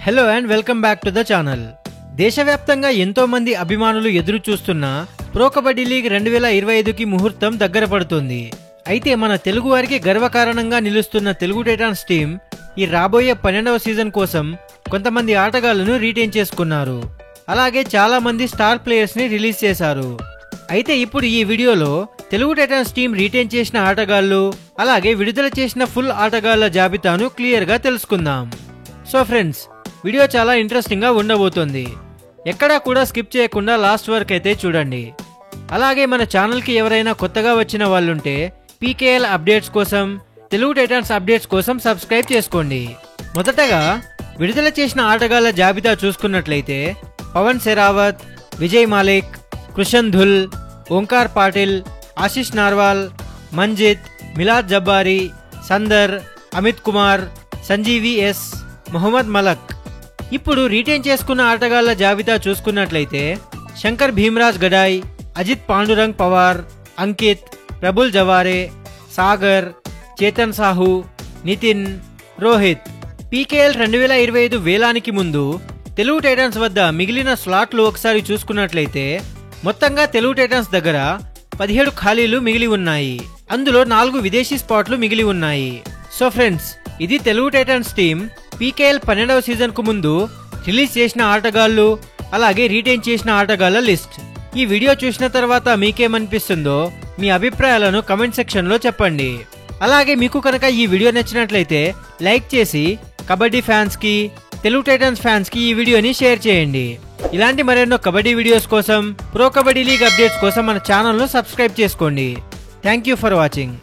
Hello and welcome back to the channel. దేశవ్యాప్తంగా ఎంతో మంది అభిమానులు ఎదురు చూస్తున్న ప్రో కబడ్డీ లీగ్ 2025కి ముహూర్తం దగ్గర పడుతుంది. అయితే మన తెలుగు వారికి గర్వకారణంగా నిలుస్తున్న తెలుగు టైటాన్స్ టీం ఈ రాబోయే 12వ సీజన్ కోసం కొంతమంది ఆటగాళ్లను రీటైన్ చేసుకున్నారు. అలాగే చాలా మంది స్టార్ ప్లేయర్స్ ని రిలీజ్ చేశారు. అయితే ఇప్పుడు ఈ వీడియోలో తెలుగు టైటాన్స్ టీం రీటైన్ చేసిన ఆటగాళ్లు అలాగే విడుదల చేసిన ఫుల్ ఆటగాళ్ల జాబితాను క్లియర్ గా తెలుసుకుందాం. సో ఫ్రెండ్స్, వీడియో చాలా ఇంట్రెస్టింగ్ గా ఉండబోతోంది. ఎక్కడా కూడా స్కిప్ చేయకుండా లాస్ట్ వరకు అయితే చూడండి. అలాగే మన ఛానల్ కి ఎవరైనా కొత్తగా వచ్చిన వాళ్ళుంటే పీకేఎల్ అప్డేట్స్ కోసం, తెలుగు టైటాన్స్ అప్డేట్స్ కోసం సబ్స్క్రైబ్ చేసుకోండి. మొదటగా విడుదల చేసిన ఆటగాళ్ల జాబితా చూసుకున్నట్లయితే పవన్ సెరావత్, విజయ్ మాలిక్, కృషన్ ధుల్, ఓంకార్ పాటిల్, ఆశిష్ నార్వాల్, మంజిత్, మిలాద్ జబ్బారీ, సందర్, అమిత్ కుమార్, సంజీవి ఎస్, మొహమ్మద్ మలక్. ఇప్పుడు రీటైన్ చేసుకున్న ఆటగాళ్ల జాబితా చూసుకున్నట్లయితే శంకర్ భీమరాజ్ గడాయ్, అజిత్ పాండురంగ్ పవార్, అంకిత్, ప్రబుల్ జవారే, సాగర్, చేతన్ సాహు, నితిన్, రోహిత్. పీకేఎల్ 2025 వేలానికి ముందు తెలుగు టైటాన్స్ వద్ద మిగిలిన స్లాట్లు ఒకసారి చూసుకున్నట్లయితే మొత్తంగా తెలుగు టైటాన్స్ దగ్గర 17 ఖాళీలు మిగిలి ఉన్నాయి. అందులో 4 విదేశీ స్పాట్లు మిగిలి ఉన్నాయి. సో ఫ్రెండ్స్, ఇది తెలుగు టైటాన్స్ టీం పీకేఎల్ 12వ సీజన్ కు ముందు రిలీజ్ చేసిన ఆటగాళ్లు అలాగే రీటైన్ చేసిన ఆటగాళ్ల లిస్ట్. ఈ వీడియో చూసిన తర్వాత మీకేమనిపిస్తుందో మీ అభిప్రాయాలను కమెంట్ సెక్షన్ లో చెప్పండి. అలాగే మీకు కనుక ఈ వీడియో నచ్చినట్లయితే లైక్ చేసి కబడ్డీ ఫ్యాన్స్ కి, తెలుగు టైటాన్స్ ఫ్యాన్స్ కి ఈ వీడియోని షేర్ చేయండి. ఇలాంటి మరెన్నో కబడ్డీ వీడియోస్ కోసం, ప్రో కబడ్డీ లీగ్ అప్డేట్స్ కోసం మన ఛానల్ ను సబ్స్క్రైబ్ చేసుకోండి. Thank you for watching.